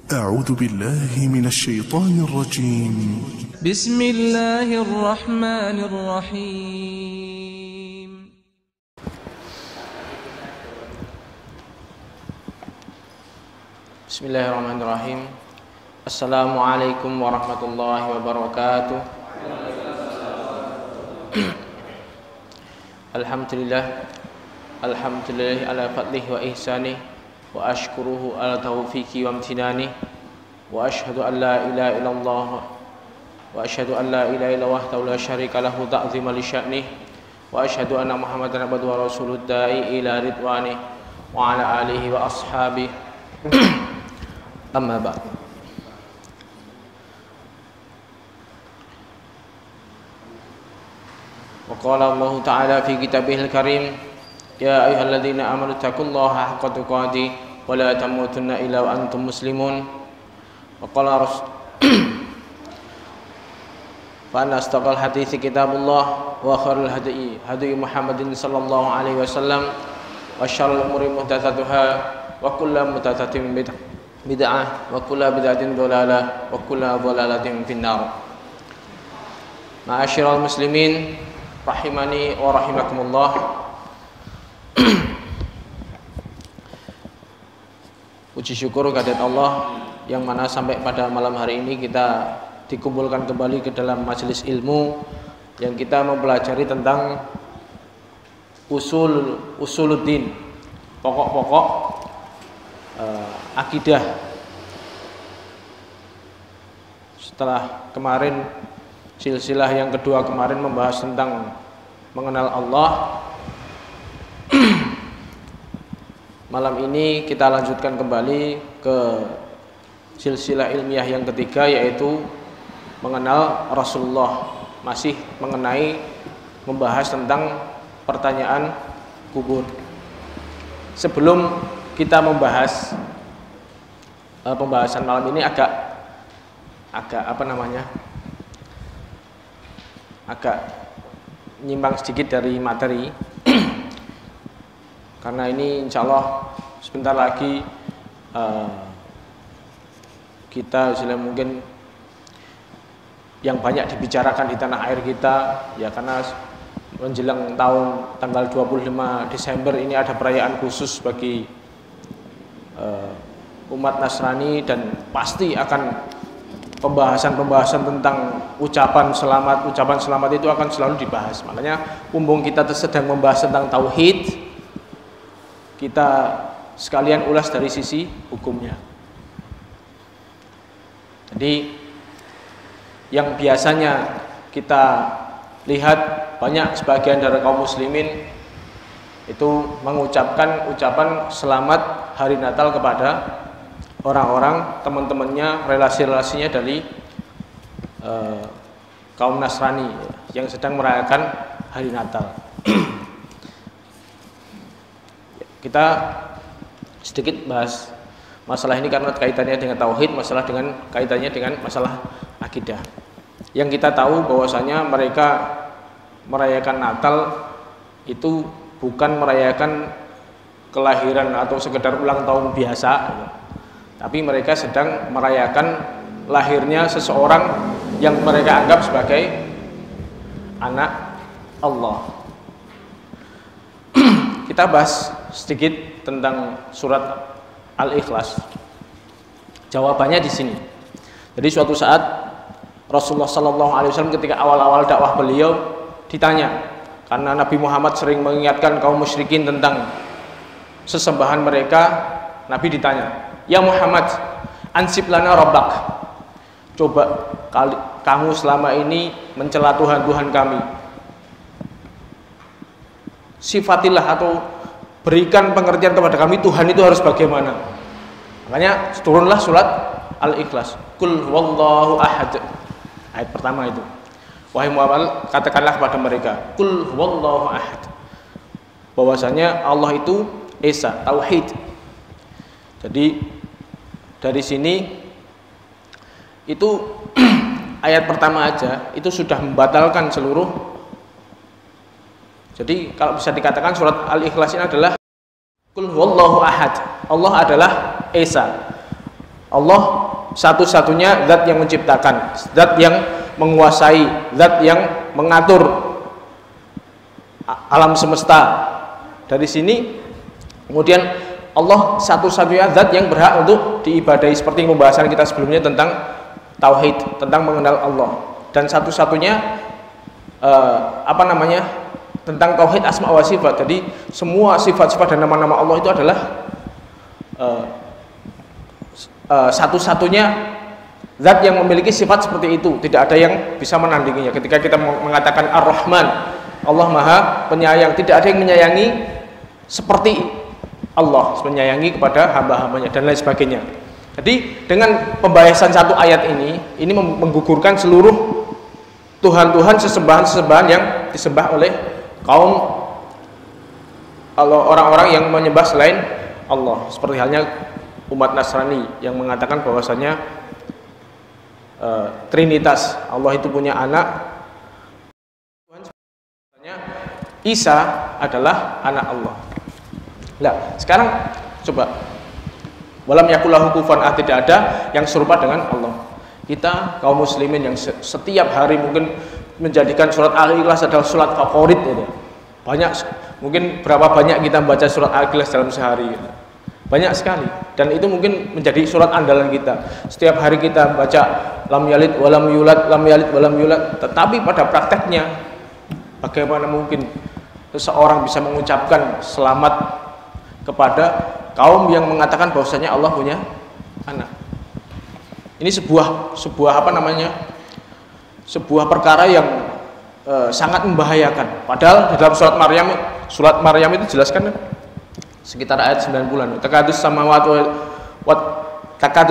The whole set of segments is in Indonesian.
أعوذ بالله من الشيطان الرجيم. بسم الله الرحمن الرحيم. بسم الله الرحمن الرحيم. السلام عليكم ورحمة الله وبركاته. Alhamdulillah ala fadlihi wa ihsanih wa ashkuruhu ala taufiqi wa amtinani wa ashhadu an la ilaha illallah wa ashhadu an la ilaha illallah wahdahu la syarika lahu ta'zima li sya'nih wa ashhadu anna muhammadan abduhu wa rasuluh da'i ila ridwani wa ala alihi wa ashabihi amma ba'd. Wa qala Allah ta'ala fi kitabihil karim, ya ayyuhalladzina amanu taqullaha haqqa tuqatih wa la tamutunna illa wa antum muslimun. Wa qala fa anna astaqal hadithi kitabullah wa khairul hadi Muhammadin sallallahu alaihi wasallam wa syarrul umuri muhdatsatuha wa kullu muhdatsatin bid'ah wa kullu bid'atin dhalalah wa kullu dhalalatin finnar. Ma'asyiral muslimin rahimani wa rahimakumullah. Puji syukur kehadirat Allah yang mana sampai pada malam hari ini kita dikumpulkan kembali ke dalam majelis ilmu yang kita mempelajari tentang usuluddin, pokok-pokok akidah. Setelah kemarin silsilah yang kedua kemarin membahas tentang mengenal Allah, malam ini kita lanjutkan kembali ke silsilah ilmiah yang ketiga, yaitu mengenal Rasulullah. Masih mengenai membahas tentang pertanyaan kubur. Sebelum kita membahas pembahasan malam ini agak nyimbang sedikit dari materi karena ini insya Allah sebentar lagi kita mungkin yang banyak dibicarakan di tanah air kita, ya karena menjelang tanggal 25 Desember ini ada perayaan khusus bagi umat Nasrani, dan pasti akan pembahasan tentang ucapan selamat itu akan selalu dibahas. Makanya mumpung kita sedang membahas tentang tauhid, kita sekalian ulas dari sisi hukumnya. Jadi yang biasanya kita lihat banyak sebagian dari kaum muslimin itu mengucapkan ucapan selamat hari Natal kepada orang-orang, teman-temannya, relasi-relasinya dari kaum Nasrani yang sedang merayakan hari Natal. Kita sedikit bahas masalah ini karena kaitannya dengan tauhid, kaitannya dengan masalah akidah. Yang kita tahu bahwasanya mereka merayakan Natal itu bukan merayakan kelahiran atau sekedar ulang tahun biasa, tapi mereka sedang merayakan lahirnya seseorang yang mereka anggap sebagai anak Allah. Kita bahas sedikit tentang surat Al-Ikhlas. Jawabannya di sini. Jadi suatu saat Rasulullah SAW ketika awal-awal dakwah beliau ditanya, karena Nabi Muhammad sering mengingatkan kaum musyrikin tentang sesembahan mereka, Nabi ditanya, ya Muhammad, ansib lana rabbak. Coba kamu selama ini mencela Tuhan kami. Sifatilah atau berikan pengertian kepada kami Tuhan itu harus bagaimana. Makanya turunlah surat Al-Ikhlas. Qul huwallahu ahad. Ayat pertama itu. Wahai Muhammad, katakanlah kepada mereka, Qul huwallahu ahad. Bahwasanya Allah itu esa, tauhid. Jadi dari sini itu ayat pertama aja itu sudah membatalkan seluruh. Jadi kalau bisa dikatakan surat Al-Ikhlas ini adalah Qul huwallahu ahad. Allah adalah esa. Allah satu-satunya zat yang menciptakan, zat yang menguasai, zat yang mengatur alam semesta. Dari sini kemudian Allah satu-satunya zat yang berhak untuk diibadahi, seperti pembahasan kita sebelumnya tentang tauhid, tentang mengenal Allah. Dan satu-satunya tentang tauhid asma wa sifat. Jadi semua sifat-sifat dan nama-nama Allah itu adalah satu-satunya zat yang memiliki sifat seperti itu, tidak ada yang bisa menandinginya. Ketika kita mengatakan Ar-Rahman, Allah Maha Penyayang, tidak ada yang menyayangi seperti Allah menyayangi kepada hamba-hambanya dan lain sebagainya. Jadi dengan pembahasan satu ayat ini menggugurkan seluruh Tuhan-Tuhan, sesembahan-sesembahan yang disembah oleh kaum orang-orang yang menyembah selain Allah, seperti halnya umat Nasrani yang mengatakan bahwasanya Trinitas, Allah itu punya anak, Isa adalah anak Allah. Nah, sekarang coba, walam yakullahu kufuwan ahad, tidak ada yang serupa dengan Allah. Kita kaum muslimin yang setiap hari mungkin menjadikan surat Al-Ikhlas adalah surat favorit gitu. Banyak, mungkin berapa banyak kita membaca surat Al-Ikhlas dalam sehari gitu. Banyak sekali, dan itu mungkin menjadi surat andalan kita. Setiap hari kita baca lam yalid walam yulad, lam yalid walam yulad. Tetapi pada prakteknya bagaimana mungkin seseorang bisa mengucapkan selamat kepada kaum yang mengatakan bahwasanya Allah punya anak? Ini sebuah perkara yang sangat membahayakan. Padahal di dalam surat Maryam itu jelaskan sekitar ayat 90-an. Takadus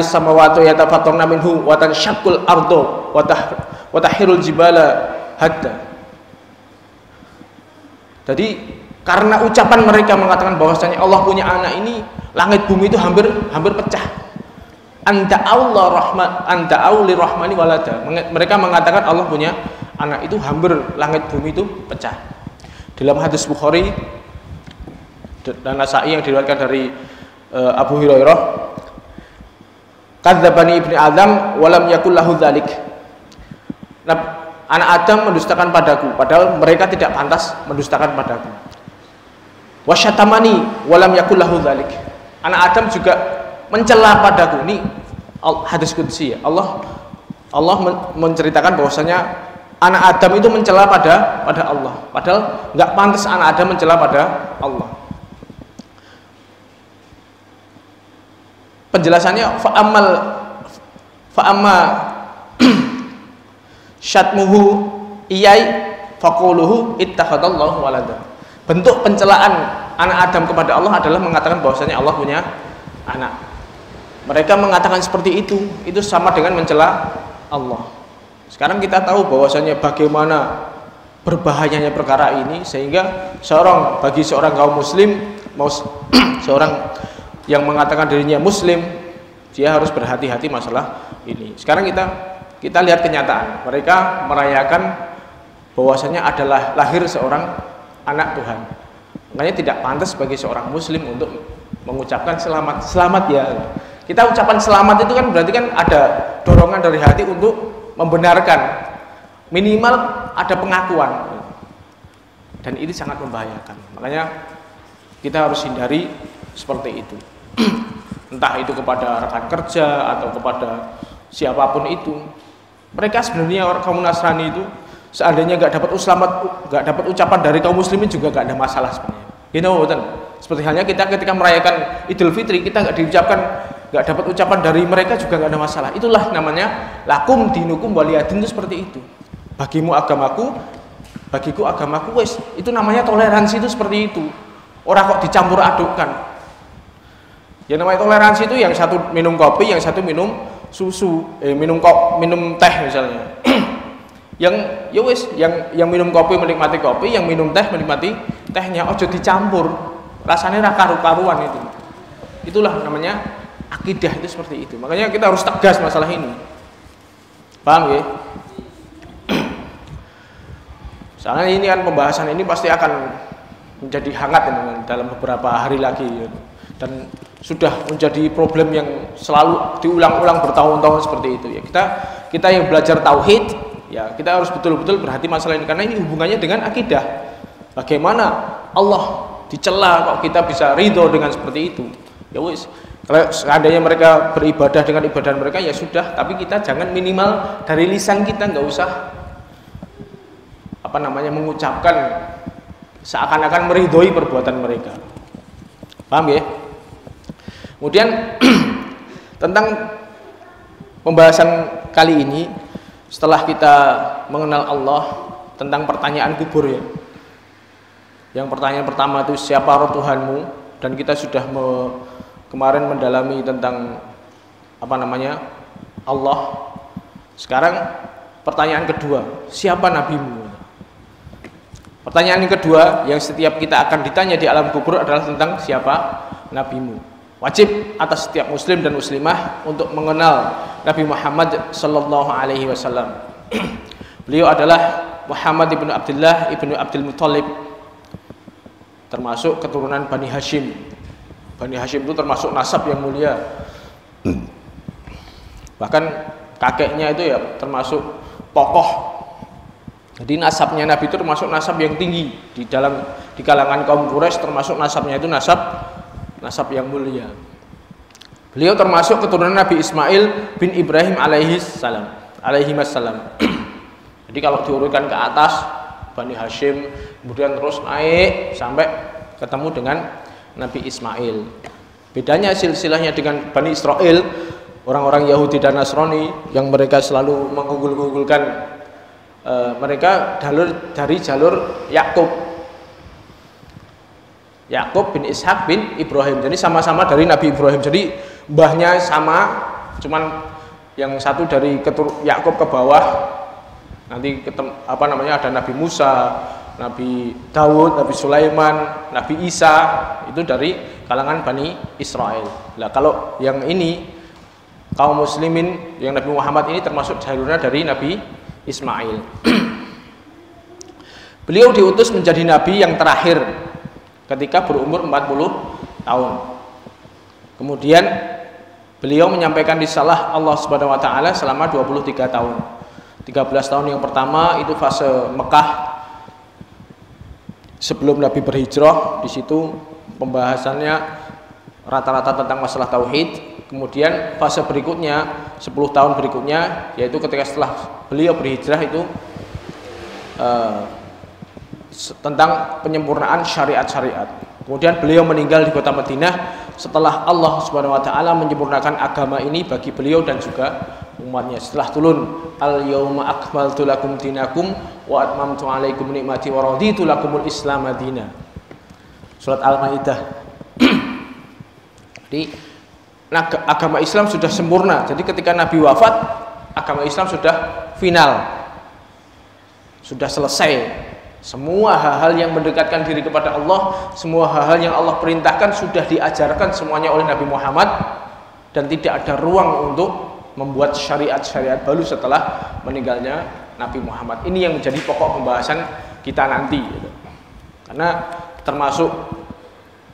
samawati yatafattarna minhu wa tanshaqqul ardu wa tahirul jibala hadda. Jadi karena ucapan mereka mengatakan bahwasanya Allah punya anak ini, langit bumi itu hampir pecah. Anta auli rahmani walada. Mereka mengatakan Allah punya anak, itu hampir langit bumi itu pecah. Dalam hadis Bukhari dan Nasa'i yang diriwayatkan dari Abu Hurairah, kadzdzabani ibni Adam walam yakul lahu dzalik. Anak Adam mendustakan padaku, padahal mereka tidak pantas mendustakan padaku. Wasyatamani walam yakul lahu dzalik. Anak Adam juga mencela padaku. Ini hadis qudsi ya. Allah menceritakan bahwasanya anak Adam itu mencela pada Allah, padahal nggak pantas anak Adam mencela pada Allah. Penjelasannya fa'amma syatmuhu iyai faquluhu ittakhadallahu walada. Bentuk pencelaan anak Adam kepada Allah adalah mengatakan bahwasanya Allah punya anak. Mereka mengatakan seperti itu sama dengan mencela Allah. Sekarang kita tahu bahwasanya bagaimana berbahayanya perkara ini, sehingga bagi seorang kaum muslim, mau seorang yang mengatakan dirinya muslim, dia harus berhati-hati masalah ini. Sekarang kita lihat kenyataan. Mereka merayakan bahwasanya adalah lahir seorang anak Tuhan. Makanya tidak pantas bagi seorang muslim untuk mengucapkan selamat ya. Kita ucapan selamat itu kan berarti kan ada dorongan dari hati untuk membenarkan, minimal ada pengakuan, dan ini sangat membahayakan. Makanya kita harus hindari seperti itu. Entah itu kepada rekan kerja atau kepada siapapun itu. Mereka sebenarnya kaum Nasrani itu seandainya nggak dapat ucapan dari kaum muslimin juga nggak ada masalah sebenarnya. Seperti halnya kita ketika merayakan Idul Fitri, kita nggak dapat ucapan dari mereka juga nggak ada masalah. Itulah namanya lakum dinukum waliyadin, itu seperti itu. Bagimu agamaku, bagiku agamaku, wes. Itu namanya toleransi, itu seperti itu. Orang kok dicampur adukkan. Yang namanya toleransi itu yang satu minum kopi, yang satu minum susu, minum teh misalnya. yang minum kopi menikmati kopi, yang minum teh menikmati tehnya. Ojo dicampur, rasanya karu-karuan itu. Itulah namanya akidah, itu seperti itu. Makanya kita harus tegas masalah ini. Paham ya? Soalnya ini kan pembahasan ini pasti akan menjadi hangat dalam beberapa hari lagi. Dan sudah menjadi problem yang selalu diulang-ulang bertahun-tahun seperti itu ya. Kita yang belajar tauhid ya, kita harus betul-betul berhati masalah ini karena ini hubungannya dengan akidah. Bagaimana Allah dicela kok kita bisa ridho dengan seperti itu. Ya wis, kalau seandainya mereka beribadah dengan ibadah mereka ya sudah, tapi kita jangan minimal dari lisan kita nggak usah mengucapkan seakan-akan meridhoi perbuatan mereka. Paham ya? Kemudian tentang pembahasan kali ini setelah kita mengenal Allah tentang pertanyaan kubur ya. Yang pertanyaan pertama itu siapa roh Tuhanmu, dan kita sudah kemarin mendalami tentang Allah. Sekarang pertanyaan kedua, siapa nabimu? Pertanyaan yang kedua yang setiap kita akan ditanya di alam kubur adalah tentang siapa nabimu. Wajib atas setiap muslim dan muslimah untuk mengenal Nabi Muhammad sallallahu alaihi wasallam. Beliau adalah Muhammad ibnu Abdullah ibnu Abdul Muthalib, termasuk keturunan Bani Hashim. Bani Hashim itu termasuk nasab yang mulia. Bahkan kakeknya itu ya termasuk tokoh. Jadi nasabnya Nabi itu termasuk nasab yang tinggi di kalangan kaum Quraisy, termasuk nasabnya itu nasab yang mulia. Beliau termasuk keturunan Nabi Ismail bin Ibrahim alaihi wassalam. Jadi kalau diurutkan ke atas Bani Hashim, kemudian terus naik sampai ketemu dengan Nabi Ismail. Bedanya silsilahnya dengan Bani Israel, orang-orang Yahudi dan Nasrani yang mereka selalu mengunggul-unggulkan mereka dari jalur Yakub bin Ishak bin Ibrahim. Jadi sama-sama dari Nabi Ibrahim. Jadi mbahnya sama, cuman yang satu dari Yakub ke bawah. Nanti ada Nabi Musa, Nabi Daud, Nabi Sulaiman, Nabi Isa, itu dari kalangan Bani Israel. Nah, kalau yang ini kaum muslimin yang Nabi Muhammad ini termasuk jalurnya dari Nabi Ismail. Beliau diutus menjadi nabi yang terakhir ketika berumur 40 tahun. Kemudian beliau menyampaikan risalah Allah Subhanahu wa taala selama 23 tahun. 13 tahun yang pertama itu fase Mekah sebelum Nabi berhijrah, di situ pembahasannya rata-rata tentang masalah tauhid. Kemudian fase berikutnya 10 tahun berikutnya yaitu ketika setelah beliau berhijrah itu tentang penyempurnaan syariat-syariat. Kemudian beliau meninggal di kota Madinah setelah Allah Subhanahu wa taala menyempurnakan agama ini bagi beliau dan juga umatnya. Setelah turun al-yauma akmaltu lakum dinakum wa atmamtu alaikum nikmati wa raditu lakumul Islam madina. Surat Al-Maidah. Jadi agama Islam sudah sempurna. Jadi ketika Nabi wafat, agama Islam sudah final, sudah selesai. Semua hal-hal yang mendekatkan diri kepada Allah, semua hal-hal yang Allah perintahkan sudah diajarkan semuanya oleh Nabi Muhammad, dan tidak ada ruang untuk membuat syariat-syariat baru setelah meninggalnya Nabi Muhammad. Ini yang menjadi pokok pembahasan kita nanti, karena termasuk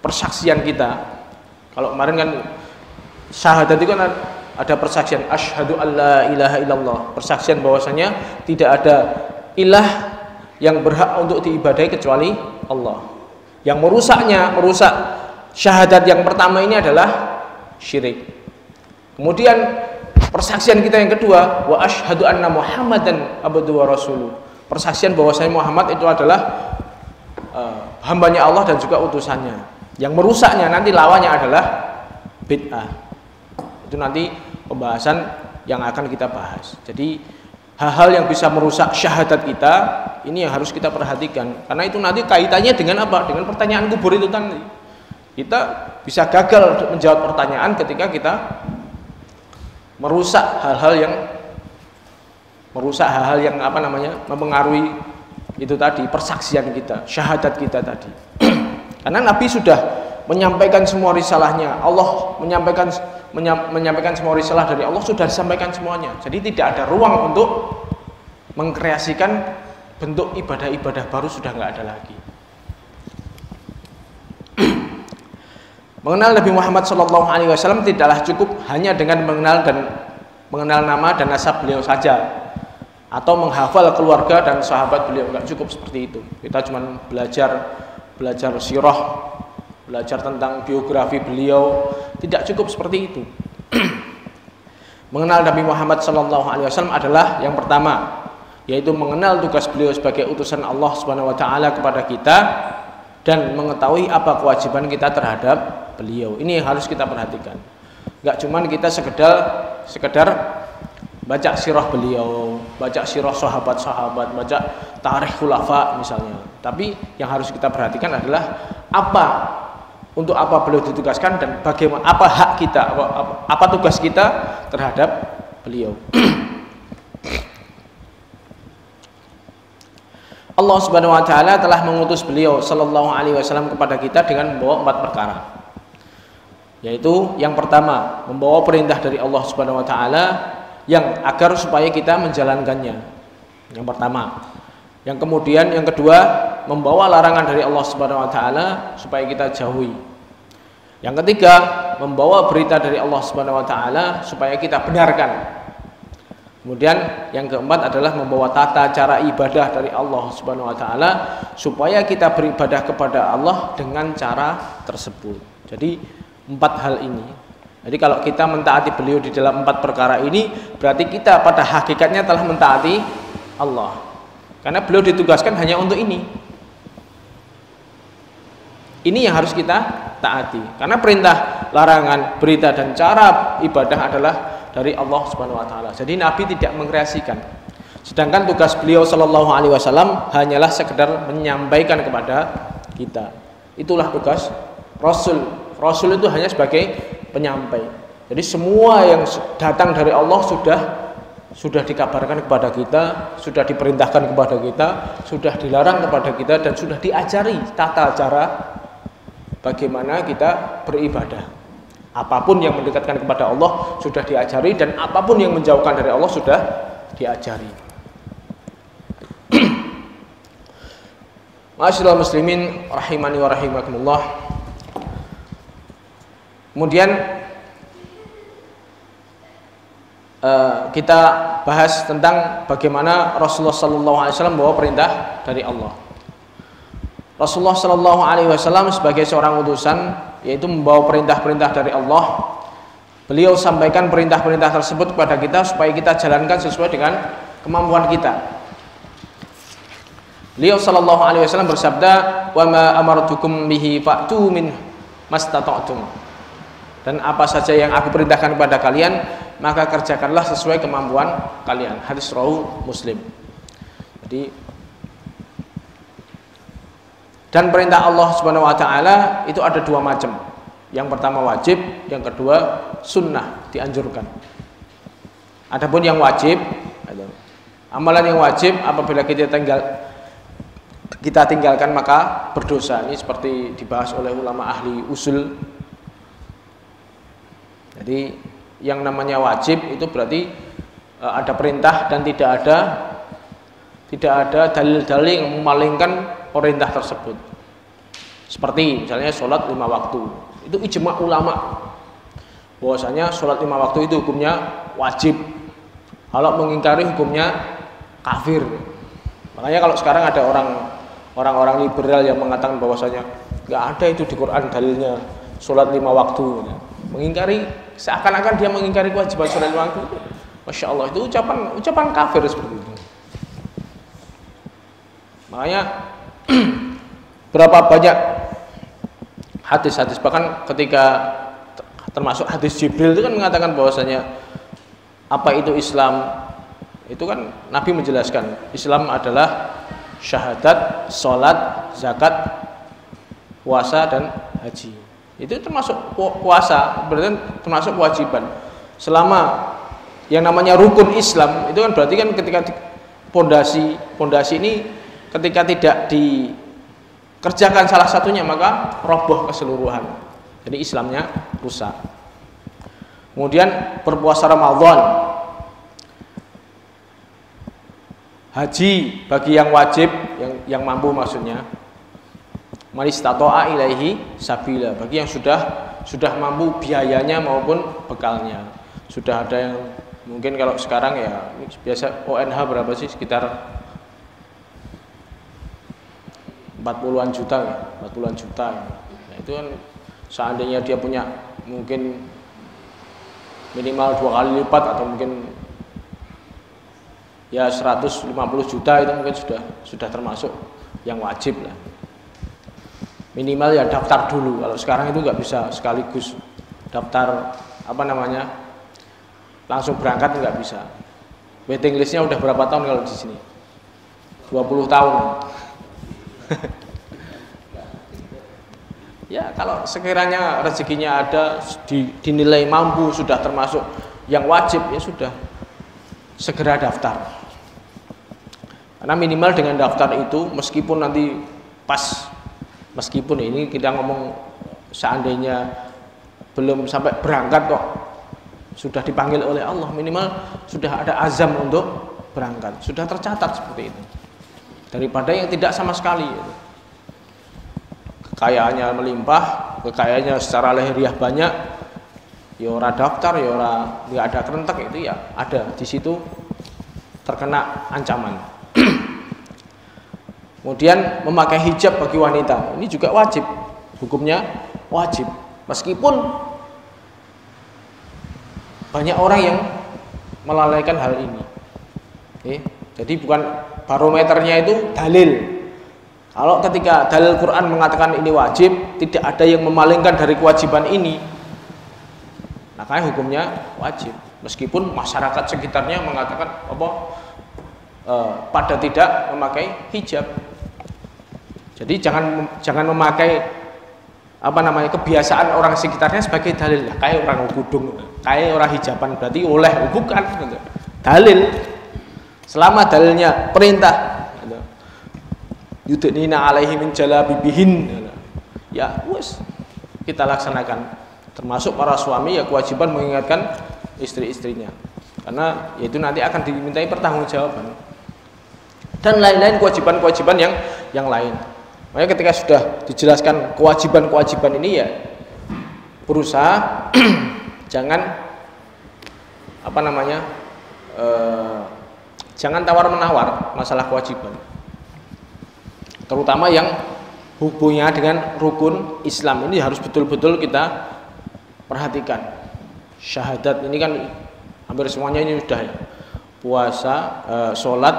persaksian kita. Kalau kemarin kan syahadat itu kan ada persaksian asyhadu alla ilaha illallah, persaksian bahwasanya tidak ada ilah yang berhak untuk diibadahi kecuali Allah. Yang merusak syahadat yang pertama ini adalah syirik. Kemudian persaksian kita yang kedua, wa asyhadu anna Muhammadan abduhu wa rasuluh, persaksian bahwasanya Muhammad itu adalah hambanya Allah dan juga utusannya. Yang merusaknya nanti lawannya adalah bid'ah. Itu nanti pembahasan yang akan kita bahas. Jadi hal-hal yang bisa merusak syahadat kita ini yang harus kita perhatikan, karena itu nanti kaitannya dengan apa? Dengan pertanyaan kubur itu nanti. Kita bisa gagal menjawab pertanyaan ketika kita merusak hal-hal yang mempengaruhi itu tadi, persaksian kita, syahadat kita tadi. Karena Nabi sudah menyampaikan semua risalahnya, Allah menyampaikan semua risalah dari Allah sudah disampaikan semuanya. Jadi tidak ada ruang untuk mengkreasikan bentuk ibadah-ibadah baru, sudah nggak ada lagi. Mengenal Nabi Muhammad SAW tidaklah cukup hanya dengan mengenal nama dan nasab beliau saja, atau menghafal keluarga dan sahabat beliau. Enggak cukup seperti itu. Kita cuma belajar sirah, belajar tentang biografi beliau, tidak cukup seperti itu. Mengenal Nabi Muhammad SAW adalah yang pertama, yaitu mengenal tugas beliau sebagai utusan Allah Subhanahu wa taala kepada kita dan mengetahui apa kewajiban kita terhadap beliau. Ini yang harus kita perhatikan. Enggak cuman kita sekedar baca sirah beliau, baca sirah sahabat-sahabat, baca tarikh khulafa misalnya. Tapi yang harus kita perhatikan adalah untuk apa beliau ditugaskan dan bagaimana, apa hak kita, apa tugas kita terhadap beliau. Allah Subhanahu wa taala telah mengutus beliau sallallahu alaihi wasallam kepada kita dengan membawa 4 perkara. Yaitu yang pertama, membawa perintah dari Allah Subhanahu wa taala yang agar supaya kita menjalankannya. Yang pertama. Yang kemudian yang kedua, membawa larangan dari Allah Subhanahu wa taala supaya kita jauhi. Yang ketiga, membawa berita dari Allah Subhanahu wa taala supaya kita benarkan. Kemudian yang keempat adalah membawa tata cara ibadah dari Allah Subhanahu wa taala supaya kita beribadah kepada Allah dengan cara tersebut. Jadi 4 hal ini. Jadi kalau kita mentaati beliau di dalam 4 perkara ini, berarti kita pada hakikatnya telah mentaati Allah. Karena beliau ditugaskan hanya untuk ini. Ini yang harus kita taati. Karena perintah, larangan, berita dan cara ibadah adalah dari Allah Subhanahu wa taala. Jadi Nabi tidak mengkreasikan. Sedangkan tugas beliau sallallahu alaihi wasallam hanyalah sekedar menyampaikan kepada kita. Itulah tugas Rasul. Rasul itu hanya sebagai penyampai. Jadi semua yang datang dari Allah sudah dikabarkan kepada kita, sudah diperintahkan kepada kita, sudah dilarang kepada kita, dan sudah diajari tata cara bagaimana kita beribadah. Apapun yang mendekatkan kepada Allah sudah diajari, dan apapun yang menjauhkan dari Allah sudah diajari. Ma'asyiral muslimin rahimani wa rahimakumullah. Kemudian kita bahas tentang bagaimana Rasulullah SAW membawa perintah dari Allah. Rasulullah SAW sebagai seorang utusan, yaitu membawa perintah-perintah dari Allah. Beliau sampaikan perintah-perintah tersebut kepada kita supaya kita jalankan sesuai dengan kemampuan kita. Beliau SAW bersabda, "Wa ma amartukum bihi fa'tu min mastata'tum." Dan apa saja yang aku perintahkan kepada kalian, maka kerjakanlah sesuai kemampuan kalian. Hadis rawahu Muslim. Jadi, dan perintah Allah Subhanahu wa taala itu ada 2 macam. Yang pertama wajib, yang kedua sunnah, dianjurkan. Adapun yang wajib, amalan yang wajib apabila kita tinggalkan maka berdosa. Ini seperti dibahas oleh ulama ahli usul. Jadi yang namanya wajib itu berarti ada perintah dan tidak ada dalil-dalil yang memalingkan perintah tersebut. Seperti misalnya sholat 5 waktu, itu ijma' ulama bahwasanya sholat 5 waktu itu hukumnya wajib. Kalau mengingkari hukumnya kafir. Makanya kalau sekarang ada orang-orang liberal yang mengatakan bahwasanya nggak ada itu di Quran dalilnya sholat 5 waktu, mengingkari, seakan-akan dia mengingkari kewajiban sholat 5 waktu. Masya Allah, itu ucapan kafir seperti itu. Makanya berapa banyak hadis-hadis, bahkan ketika termasuk hadis Jibril itu kan mengatakan bahwasanya apa itu Islam, itu kan Nabi menjelaskan Islam adalah syahadat, sholat, zakat, puasa dan haji. Itu termasuk puasa, berarti termasuk kewajiban. Selama yang namanya rukun Islam itu kan berarti kan ketika pondasi ini ketika tidak dikerjakan salah satunya maka roboh keseluruhan. Jadi Islamnya rusak. Kemudian berpuasa Ramadan, haji bagi yang wajib, yang mampu maksudnya. Man istata'a ilaihi sabila, bagi yang sudah sudah mampu biayanya maupun bekalnya. Sudah ada yang mungkin kalau sekarang ya biasa ONH berapa sih, sekitar 40-an juta ya, 40-an juta ya. Nah, itu kan seandainya dia punya mungkin minimal 2 kali lipat atau mungkin ya 150 juta, itu mungkin sudah termasuk yang wajib lah. Minimal ya daftar dulu. Kalau sekarang itu nggak bisa sekaligus daftar apa namanya langsung berangkat, nggak bisa. Waiting listnya udah berapa tahun kalau di sini? 20 tahun. Ya kalau sekiranya rezekinya ada, dinilai mampu, sudah termasuk yang wajib, ya sudah segera daftar. Karena minimal dengan daftar itu, meskipun nanti pas, meskipun ini kita ngomong seandainya belum sampai berangkat kok sudah dipanggil oleh Allah, minimal sudah ada azam untuk berangkat, sudah tercatat seperti itu, daripada yang tidak sama sekali. Kekayaannya melimpah, kekayaannya secara lahiriah banyak, ya ora daftar, ya ora, nggak ada kerentek, itu ya ada di situ terkena ancaman. Kemudian memakai hijab bagi wanita, ini juga wajib, hukumnya wajib, meskipun banyak orang yang melalaikan hal ini. Jadi bukan barometernya itu dalil. Kalau ketika dalil Quran mengatakan ini wajib, tidak ada yang memalingkan dari kewajiban ini, makanya hukumnya wajib, meskipun masyarakat sekitarnya mengatakan pada tidak memakai hijab. Jadi jangan memakai apa namanya kebiasaan orang sekitarnya sebagai dalil. Kayak orang kudung, kayak orang hijaban berarti oleh, bukan gitu. Dalil, selama dalilnya perintah gitu. Yudnina alaihi min jalabibihin, ya wes kita laksanakan. Termasuk para suami ya kewajiban mengingatkan istri-istrinya, karena yaitu nanti akan dimintai pertanggungjawaban dan lain-lain kewajiban-kewajiban yang lain. Makanya ketika sudah dijelaskan kewajiban-kewajiban ini, ya berusaha jangan apa namanya jangan tawar-menawar masalah kewajiban, terutama yang hubungannya dengan rukun Islam. Ini harus betul-betul kita perhatikan. Syahadat ini kan hampir semuanya ini sudah ya. Puasa, sholat,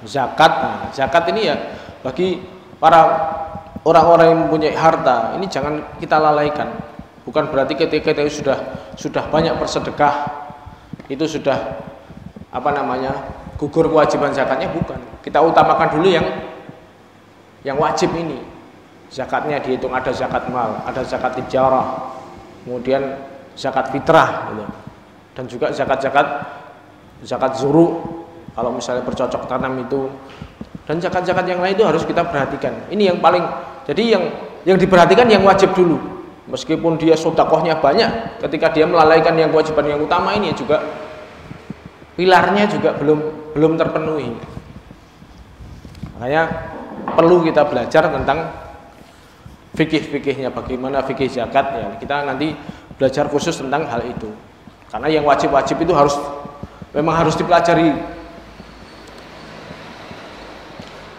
zakat. Nah, zakat ini ya bagi para orang-orang yang mempunyai harta ini jangan kita lalaikan. Bukan berarti ketika kita sudah banyak bersedekah itu sudah apa namanya gugur kewajiban zakatnya, bukan. Kita utamakan dulu yang wajib ini. Zakatnya dihitung, ada zakat mal, ada zakat tijarah, kemudian zakat fitrah gitu. Dan juga zakat zuru kalau misalnya bercocok tanam itu, dan zakat-zakat yang lain itu harus kita perhatikan. Ini yang paling, jadi yang diperhatikan yang wajib dulu, meskipun dia sedekahnya banyak, ketika dia melalaikan yang kewajiban yang utama ini juga pilarnya juga belum terpenuhi. Makanya perlu kita belajar tentang fikih-fikihnya, bagaimana fikih zakat ya. Kita nanti belajar khusus tentang hal itu. Karena yang wajib-wajib itu memang harus dipelajari.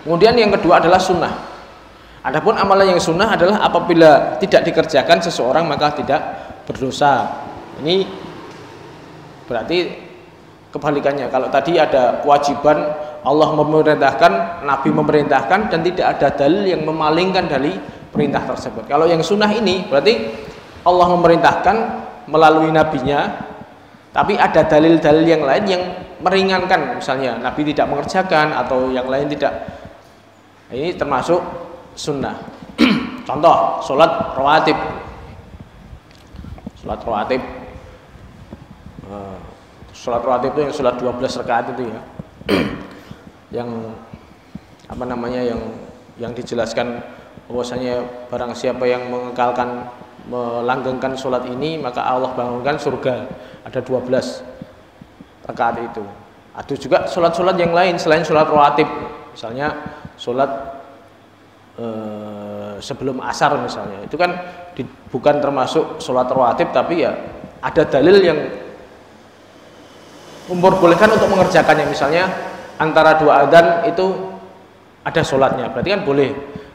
Kemudian yang kedua adalah sunnah. Adapun amalan yang sunnah adalah apabila tidak dikerjakan seseorang maka tidak berdosa. Ini berarti kebalikannya. Kalau tadi ada kewajiban, Allah memerintahkan, Nabi memerintahkan, dan tidak ada dalil yang memalingkan dari perintah tersebut. Kalau yang sunnah ini berarti Allah memerintahkan melalui nabinya, tapi ada dalil-dalil yang lain yang meringankan, misalnya Nabi tidak mengerjakan atau yang lain tidak. Ini termasuk sunnah. Contoh, sholat rawatib. Sholat rawatib. Sholat rawatib itu yang sholat 12 rakaat itu ya. Yang apa namanya yang dijelaskan bahwasanya barang siapa yang mengekalkan, melanggengkan sholat ini maka Allah bangunkan surga. Ada 12 rakaat itu. Ada juga sholat-sholat yang lain selain sholat rawatib, misalnya sholat sebelum asar misalnya, itu kan bukan termasuk sholat rawatib, tapi ya ada dalil yang memperbolehkan untuk mengerjakannya. Misalnya antara dua adzan itu ada sholatnya, berarti kan boleh,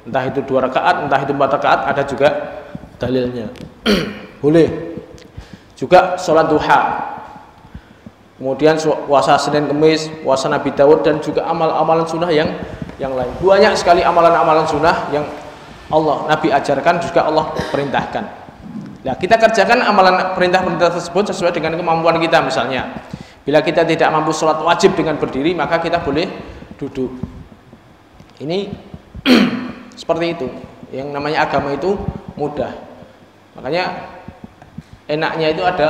entah itu 2 rakaat, entah itu 4 rakaat, ada juga dalilnya. Boleh juga sholat duha, kemudian puasa Senin Kemis, puasa Nabi Daud, dan juga amalan sunnah yang lain. Banyak sekali amalan-amalan sunnah yang Nabi ajarkan, juga Allah perintahkan. Nah, kita kerjakan amalan perintah-perintah tersebut sesuai dengan kemampuan kita. Misalnya, bila kita tidak mampu sholat wajib dengan berdiri, maka kita boleh duduk. Ini seperti itu. Yang namanya agama itu mudah. Makanya enaknya itu ada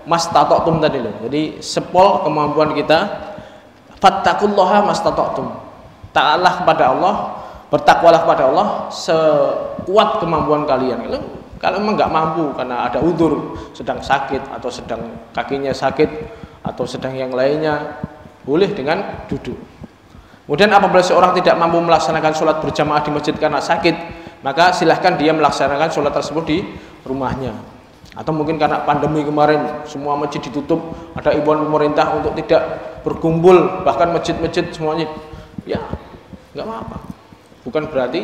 mastata'tum tadi loh. Jadi sepol kemampuan kita. Fattaqullaha mastata'tum. Taatlah kepada Allah, bertakwalah kepada Allah sekuat kemampuan kalian. Kalau memang nggak mampu karena ada udzur, sedang sakit atau sedang kakinya sakit atau sedang yang lainnya, boleh dengan duduk. Kemudian apabila seorang tidak mampu melaksanakan sholat berjamaah di masjid karena sakit, maka silahkan dia melaksanakan sholat tersebut di rumahnya. Atau mungkin karena pandemi kemarin semua masjid ditutup, ada imbauan pemerintah untuk tidak berkumpul, bahkan masjid-masjid semuanya, ya nggak apa-apa. Bukan berarti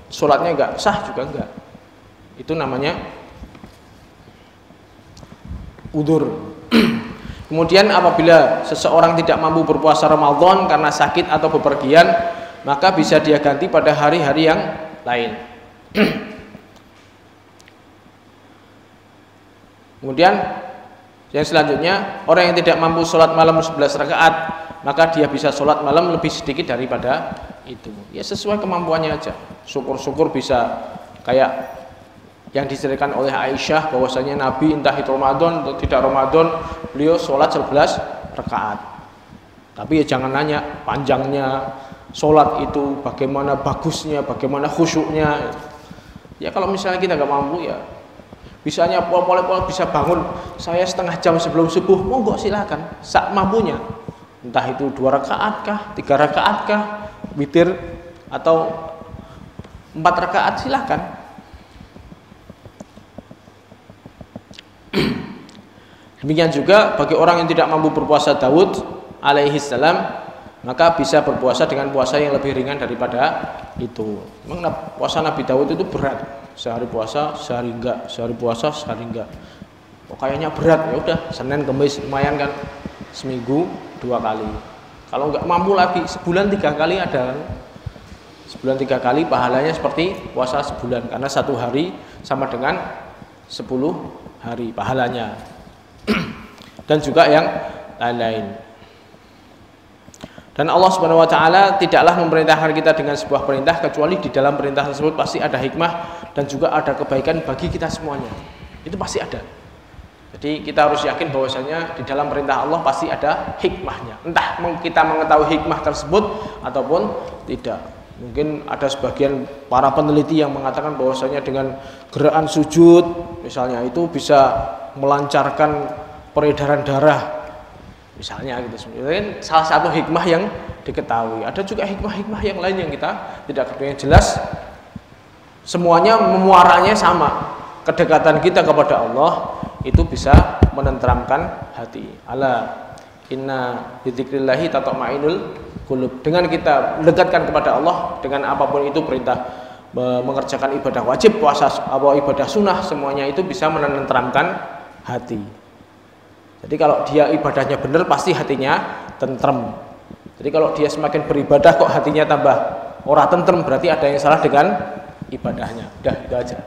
sholatnya nggak sah, juga enggak. Itu namanya udzur. Kemudian apabila seseorang tidak mampu berpuasa Ramadan karena sakit atau bepergian, maka bisa dia ganti pada hari-hari yang lain. Kemudian yang selanjutnya, orang yang tidak mampu sholat malam 11 rakaat, maka dia bisa sholat malam lebih sedikit daripada itu. Ya sesuai kemampuannya aja. Syukur-syukur bisa kayak yang diceritakan oleh Aisyah, bahwasanya Nabi entah itu Ramadan atau tidak Ramadan, beliau sholat 11 rakaat. Tapi ya jangan nanya panjangnya sholat itu, bagaimana bagusnya, bagaimana khusyuknya. Ya kalau misalnya kita nggak mampu, ya bisanya pol-pol bisa bangun saya setengah jam sebelum subuh, monggo silakan, sak mampunya. Entah itu 2 rakaat kah, 3 rakaat kah, witir atau 4 rakaat, silakan. Demikian juga bagi orang yang tidak mampu berpuasa Daud alaihi salam, maka bisa berpuasa dengan puasa yang lebih ringan daripada itu. Memang puasa Nabi Daud itu berat, sehari puasa sehari enggak, sehari puasa sehari enggak. Kayaknya berat, ya udah Senin Kemis lumayan kan, seminggu 2 kali. Kalau enggak mampu lagi sebulan 3 kali ada. Sebulan 3 kali pahalanya seperti puasa sebulan, karena 1 hari sama dengan 10 hari pahalanya. Dan juga yang lain-lain. Dan Allah Subhanahu wa taala tidaklah memerintahkan kita dengan sebuah perintah kecuali di dalam perintah tersebut pasti ada hikmah dan juga ada kebaikan bagi kita semuanya. Itu pasti ada. Jadi kita harus yakin bahwasanya di dalam perintah Allah pasti ada hikmahnya. Entah kita mengetahui hikmah tersebut ataupun tidak. Mungkin ada sebagian para peneliti yang mengatakan bahwasanya dengan gerakan sujud misalnya itu bisa melancarkan peredaran darah misalnya gitu. Sebenarnya salah satu hikmah yang diketahui. Ada juga hikmah-hikmah yang lain yang kita tidak ketahui. Yang jelas semuanya memuaranya sama. Kedekatan kita kepada Allah itu bisa menenteramkan hati. Ala inna bidzikrillahi tatma'innul qulub. Dengan kita mendekatkan kepada Allah dengan apapun itu, perintah mengerjakan ibadah wajib, puasa atau ibadah sunnah, semuanya itu bisa menenteramkan hati. Jadi kalau dia ibadahnya benar pasti hatinya tentrem. Jadi kalau dia semakin beribadah kok hatinya tambah ora tentrem, berarti ada yang salah dengan ibadahnya. Udah itu aja.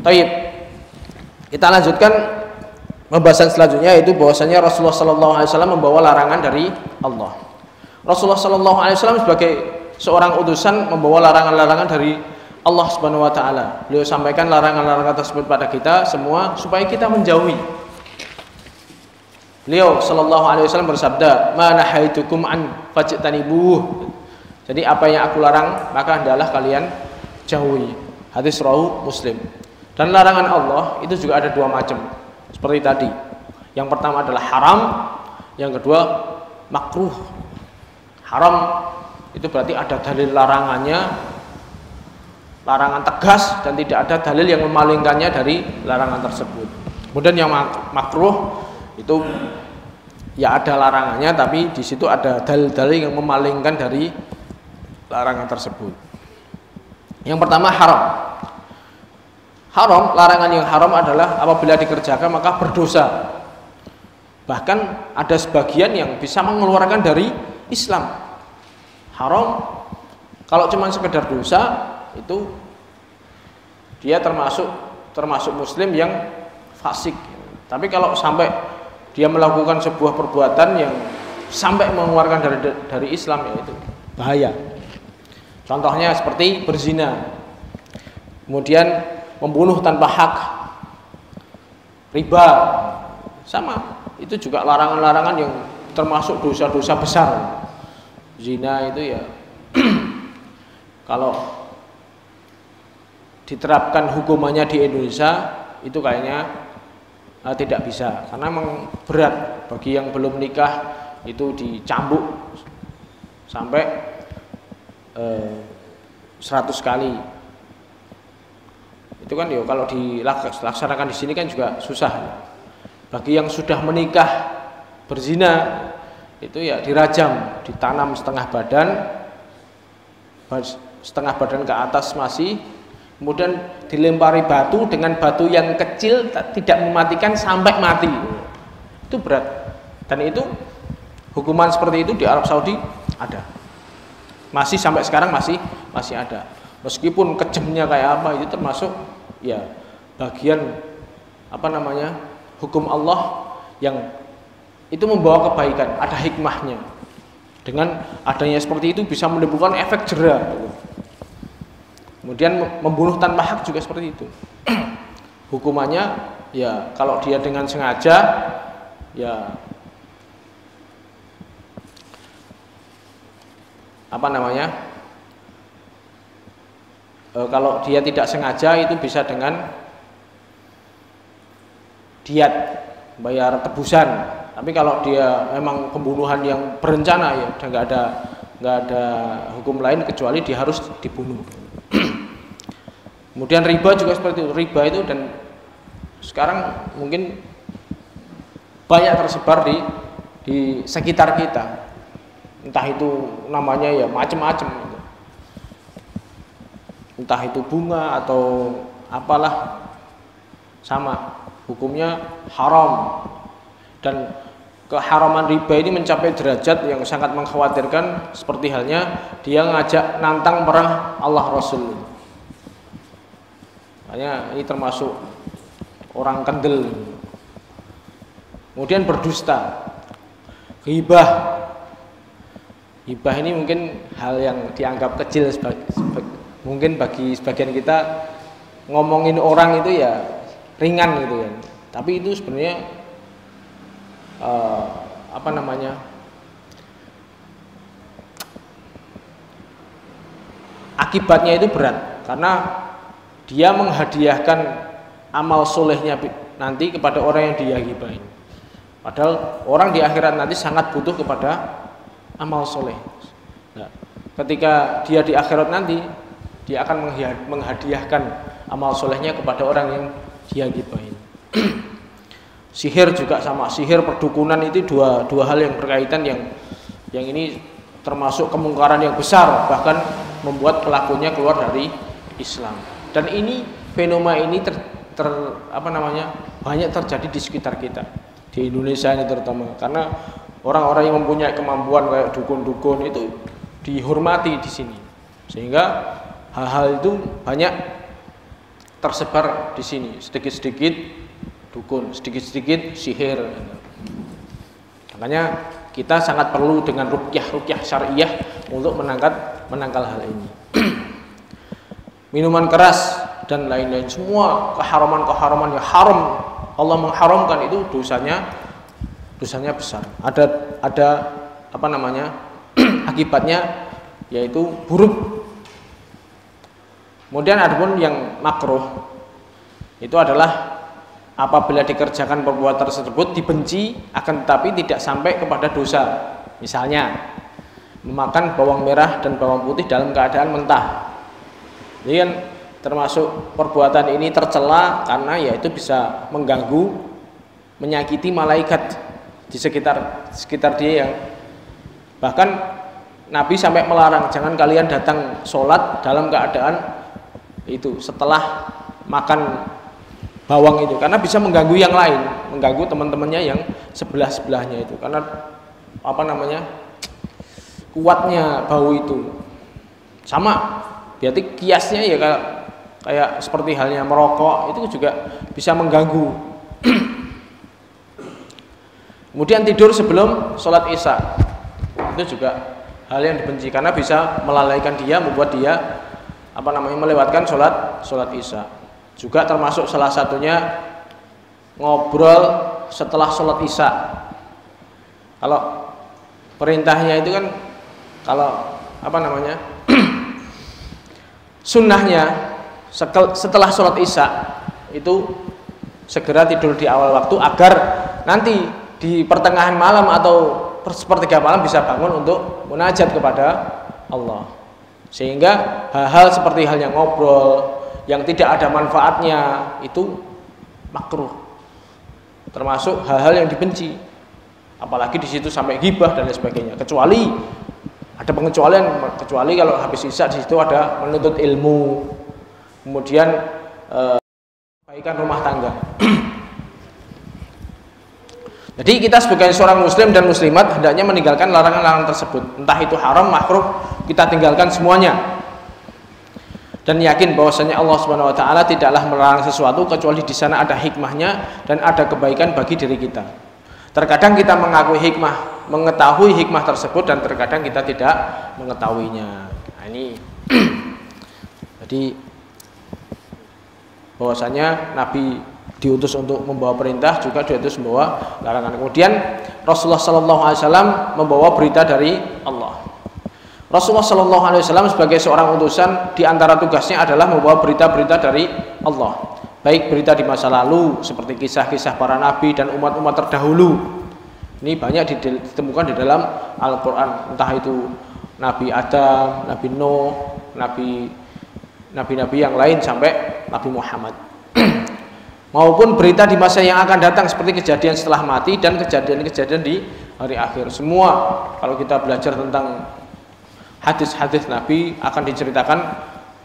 Baik. Kita lanjutkan pembahasan selanjutnya, yaitu bahwasanya Rasulullah SAW membawa larangan dari Allah. Rasulullah SAW sebagai seorang utusan membawa larangan-larangan dari Allah Subhanahu wa taala. Beliau sampaikan larangan-larangan tersebut pada kita semua supaya kita menjauhi. Beliau sallallahu alaihi wasallam bersabda, "Ma nahaitukum an fajtanibuh." Jadi apa yang aku larang maka hendaklah kalian jauhi. Hadis riwayat Muslim. Dan larangan Allah itu juga ada 2 macam. Seperti tadi. Yang pertama adalah haram, yang kedua makruh. Haram itu berarti ada dalil larangannya, larangan tegas dan tidak ada dalil yang memalingkannya dari larangan tersebut. Kemudian yang makruh itu ya ada larangannya, tapi di situ ada dalil-dalil yang memalingkan dari larangan tersebut. Yang pertama haram. Haram, larangan yang haram adalah apabila dikerjakan maka berdosa. Bahkan ada sebagian yang bisa mengeluarkan dari Islam. Haram kalau cuma sekedar dosa itu dia termasuk muslim yang fasik. Tapi kalau sampai dia melakukan sebuah perbuatan yang sampai mengeluarkan dari Islam, ya itu bahaya. Contohnya seperti berzina, kemudian membunuh tanpa hak, riba, sama. Itu juga larangan-larangan yang termasuk dosa-dosa besar. Zina itu ya kalau diterapkan hukumannya di Indonesia itu kayaknya tidak bisa, karena memang berat bagi yang belum nikah itu dicambuk sampai 100 kali. Itu kan ya kalau dilaksanakan di sini kan juga susah. Bagi yang sudah menikah berzina itu ya dirajam, ditanam setengah badan ke atas masih, kemudian dilempari batu dengan batu yang kecil tidak mematikan sampai mati. Itu berat. Dan itu hukuman seperti itu di Arab Saudi ada. Masih sampai sekarang masih ada. Meskipun kejamnya kayak apa, itu termasuk ya bagian hukum Allah yang itu membawa kebaikan, ada hikmahnya. Dengan adanya seperti itu bisa menimbulkan efek jera. Kemudian membunuh tanpa hak juga seperti itu. Hukumannya ya kalau dia dengan sengaja ya kalau dia tidak sengaja itu bisa dengan diat, bayar tebusan. Tapi kalau dia memang pembunuhan yang berencana ya udah nggak ada hukum lain kecuali dia harus dibunuh. Kemudian riba juga seperti itu. Riba itu dan sekarang mungkin banyak tersebar di sekitar kita. Entah itu namanya ya macam-macam. Entah itu bunga atau apalah, sama hukumnya haram. Dan keharaman riba ini mencapai derajat yang sangat mengkhawatirkan, seperti halnya dia ngajak nantang perang Allah Rasul. Makanya ini termasuk orang kendel. Kemudian berdusta, ghibah. Ghibah ini mungkin hal yang dianggap kecil mungkin bagi sebagian kita, ngomongin orang itu ya ringan gitu ya. Tapi itu sebenarnya akibatnya itu berat, karena dia menghadiahkan amal solehnya nanti kepada orang yang dia gibahin. Padahal orang di akhirat nanti sangat butuh kepada amal soleh. Nah, ketika dia di akhirat nanti, dia akan menghadiahkan amal solehnya kepada orang yang dia gibahin. Sihir juga sama, sihir, perdukunan itu dua hal yang berkaitan, yang ini termasuk kemungkaran yang besar, bahkan membuat pelakunya keluar dari Islam. Dan ini fenomena ini banyak terjadi di sekitar kita, di Indonesia ini terutama, karena orang-orang yang mempunyai kemampuan kayak dukun-dukun itu dihormati di sini, sehingga hal-hal itu banyak tersebar di sini, sedikit-sedikit dukun, sedikit-sedikit sihir. Makanya kita sangat perlu dengan ruqyah syariah untuk menangkal hal ini. Minuman keras dan lain-lain, semua keharaman yang haram, Allah mengharamkan, itu dosanya besar. Ada akibatnya, yaitu buruk. Kemudian adapun yang makruh itu adalah apabila dikerjakan perbuatan tersebut dibenci, akan tetapi tidak sampai kepada dosa. Misalnya memakan bawang merah dan bawang putih dalam keadaan mentah. Jadi kan termasuk perbuatan ini tercela karena ya itu bisa mengganggu, menyakiti malaikat di sekitar dia yang bahkan Nabi sampai melarang jangan kalian datang sholat dalam keadaan itu setelah makan bawang itu karena bisa mengganggu yang lain, mengganggu teman-temannya yang sebelahnya itu karena apa namanya kuatnya bau itu. Sama berarti kiasnya ya kayak seperti halnya merokok itu juga bisa mengganggu. Kemudian tidur sebelum sholat isya itu juga hal yang dibenci karena bisa melalaikan dia, membuat dia apa namanya melewatkan sholat isya. Juga termasuk salah satunya ngobrol setelah sholat isya. Kalau perintahnya itu kan kalau apa namanya sunnahnya setelah sholat isya itu segera tidur di awal waktu agar nanti di pertengahan malam atau sepertiga malam bisa bangun untuk munajat kepada Allah. Sehingga hal-hal seperti halnya ngobrol yang tidak ada manfaatnya itu makruh, termasuk hal-hal yang dibenci, apalagi di situ sampai ghibah dan lain sebagainya. Kecuali ada pengecualian, kecuali kalau habis isya di situ ada menuntut ilmu, kemudian kebaikan rumah tangga. Jadi kita sebagai seorang muslim dan muslimat hendaknya meninggalkan larangan-larangan tersebut, entah itu haram, makruh, kita tinggalkan semuanya. Dan yakin bahwasanya Allah Subhanahu wa taala tidaklah melarang sesuatu kecuali di sana ada hikmahnya dan ada kebaikan bagi diri kita. Terkadang kita mengetahui hikmah tersebut dan terkadang kita tidak mengetahuinya. Nah, ini jadi bahwasanya Nabi diutus untuk membawa perintah, juga diutus membawa larangan. Kemudian Rasulullah sallallahu alaihi wasallam membawa berita dari Allah. Rasulullah sallallahu alaihi wasallam sebagai seorang utusan di antara tugasnya adalah membawa berita-berita dari Allah. Baik berita di masa lalu seperti kisah-kisah para nabi dan umat-umat terdahulu. Ini banyak ditemukan di dalam Al-Qur'an, entah itu Nabi Adam, Nabi Nuh, nabi-nabi yang lain sampai Nabi Muhammad. Maupun berita di masa yang akan datang seperti kejadian setelah mati dan kejadian-kejadian di hari akhir. Semua kalau kita belajar tentang hadis-hadis Nabi akan diceritakan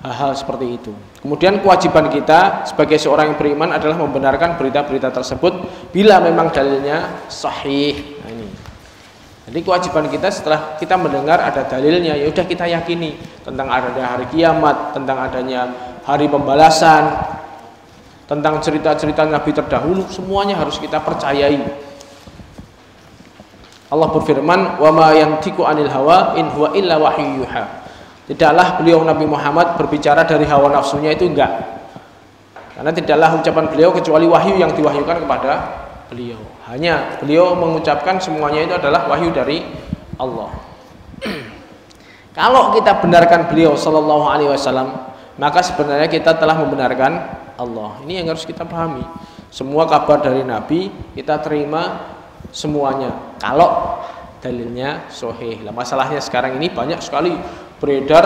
hal-hal seperti itu. Kemudian kewajiban kita sebagai seorang yang beriman adalah membenarkan berita-berita tersebut bila memang dalilnya sahih. Nah, ini. Jadi kewajiban kita setelah kita mendengar ada dalilnya, ya udah kita yakini tentang adanya hari kiamat, tentang adanya hari pembalasan, tentang cerita-cerita Nabi terdahulu, semuanya harus kita percayai. Allah berfirman, "Wa ma yantiqu 'anil hawa in huwa illa wahyu yuha." Tidaklah beliau Nabi Muhammad berbicara dari hawa nafsunya, itu enggak. Karena tidaklah ucapan beliau kecuali wahyu yang diwahyukan kepada beliau. Hanya beliau mengucapkan semuanya itu adalah wahyu dari Allah. Kalau kita benarkan beliau sallallahu alaihi wasallam, maka sebenarnya kita telah membenarkan Allah. Ini yang harus kita pahami. Semua kabar dari Nabi kita terima semuanya kalau dalilnya sahih. Lah masalahnya sekarang ini banyak sekali beredar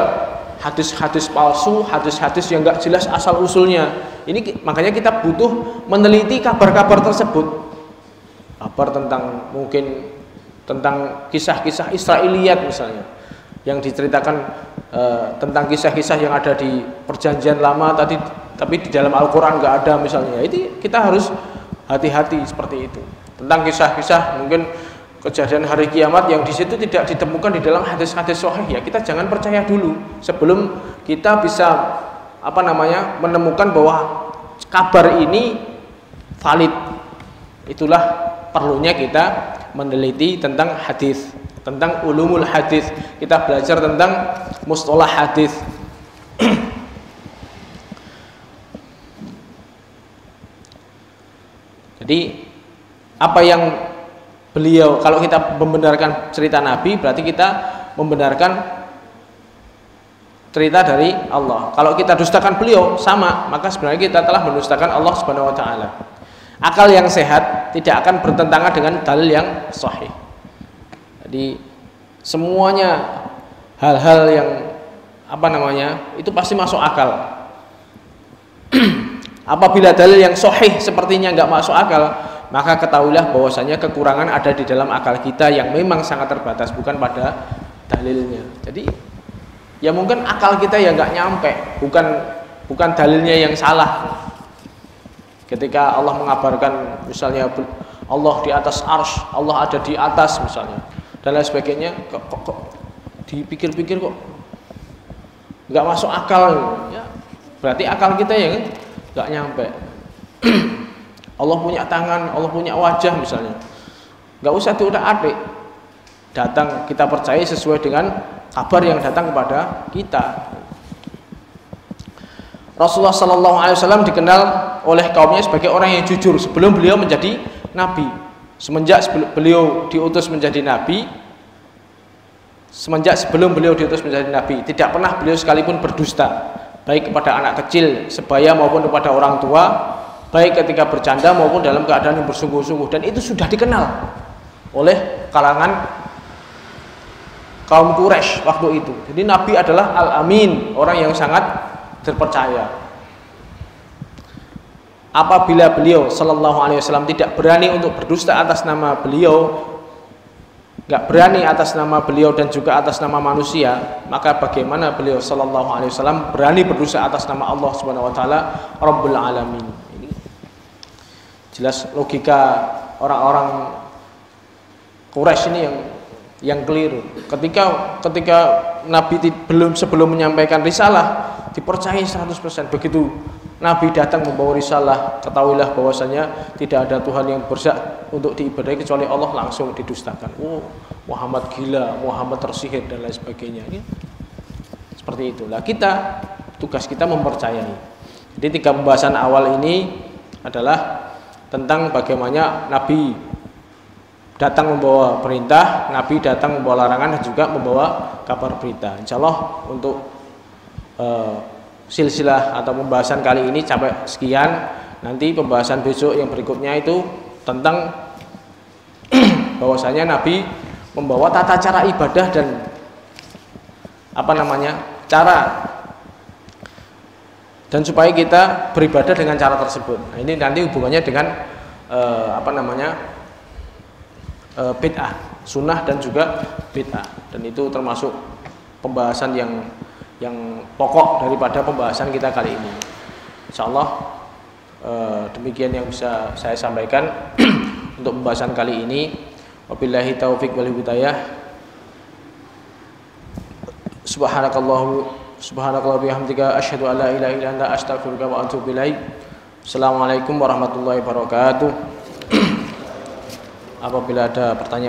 hadis-hadis palsu, hadis-hadis yang enggak jelas asal usulnya. Ini makanya kita butuh meneliti kabar-kabar tersebut. Kabar tentang mungkin tentang kisah-kisah Israiliyat misalnya, yang diceritakan tentang kisah-kisah yang ada di Perjanjian Lama tapi di dalam Al-Qur'an enggak ada misalnya. Itu kita harus hati-hati seperti itu. Tentang kisah-kisah mungkin kejadian hari kiamat yang di situ tidak ditemukan di dalam hadis-hadis sahih, ya kita jangan percaya dulu sebelum kita bisa menemukan bahwa kabar ini valid. Itulah perlunya kita meneliti tentang hadis, tentang ulumul hadis. Kita belajar tentang mustalah hadis. Jadi apa yang beliau, kalau kita membenarkan cerita Nabi berarti kita membenarkan cerita dari Allah. Kalau kita dustakan beliau sama, maka sebenarnya kita telah mendustakan Allah Subhanahu wa taala. Akal yang sehat tidak akan bertentangan dengan dalil yang sahih. Jadi semuanya hal-hal yang itu pasti masuk akal. Apabila dalil yang sahih sepertinya nggak masuk akal, maka ketahuilah bahwasanya kekurangan ada di dalam akal kita yang memang sangat terbatas, bukan pada dalilnya. Jadi ya mungkin akal kita ya nggak nyampe, bukan dalilnya yang salah. Ketika Allah mengabarkan misalnya Allah di atas arsy, Allah ada di atas misalnya, dan lain sebagainya, kok dipikir-pikir kok nggak masuk akal, ya berarti akal kita ya nggak nyampe. Allah punya tangan, Allah punya wajah misalnya, nggak usah diutak-atik, datang kita percaya sesuai dengan kabar yang datang kepada kita. Rasulullah Sallallahu Alaihi Wasallam dikenal oleh kaumnya sebagai orang yang jujur sebelum beliau menjadi nabi. Semenjak sebelum beliau diutus menjadi nabi, tidak pernah beliau sekalipun berdusta, baik kepada anak kecil, sebaya maupun kepada orang tua, baik ketika bercanda maupun dalam keadaan yang bersungguh-sungguh. Dan itu sudah dikenal oleh kalangan kaum Quraisy waktu itu. Jadi Nabi adalah Al-Amin, orang yang sangat terpercaya. Apabila beliau Sallallahu Alaihi Wasallam tidak berani untuk berdusta atas nama beliau, nggak berani atas nama beliau dan juga atas nama manusia, maka bagaimana beliau Sallallahu Alaihi Wasallam berani berdusta atas nama Allah Subhanahu Wa Taala Rabbul Alamin? Ini jelas logika orang-orang Quraisy ini yang keliru. Ketika Nabi sebelum menyampaikan risalah dipercayai 100%. Begitu Nabi datang membawa risalah, ketahuilah bahwasanya tidak ada Tuhan yang berhak untuk diibadahi kecuali Allah, langsung didustakan. Oh, Muhammad gila, Muhammad tersihir dan lain sebagainya. Seperti itulah tugas kita mempercayai. Jadi 3 pembahasan awal ini adalah tentang bagaimana Nabi datang membawa perintah, Nabi datang membawa larangan, dan juga membawa kabar berita. Insya Allah untuk silsilah atau pembahasan kali ini sampai sekian. Nanti pembahasan besok yang berikutnya itu tentang bahwasanya Nabi membawa tata cara ibadah dan cara dan supaya kita beribadah dengan cara tersebut. Nah, ini nanti hubungannya dengan bid'ah, sunnah dan juga bid'ah, dan itu termasuk pembahasan yang pokok daripada pembahasan kita kali ini. Insyaallah demikian yang bisa saya sampaikan untuk pembahasan kali ini. Wabillahi taufik wal hidayah. Subhanakallah bihamdika asyhadu an la ilaha illa anta astaghfiruka wa atubu ilaik. Assalamualaikum warahmatullahi wabarakatuh. Apabila ada pertanyaan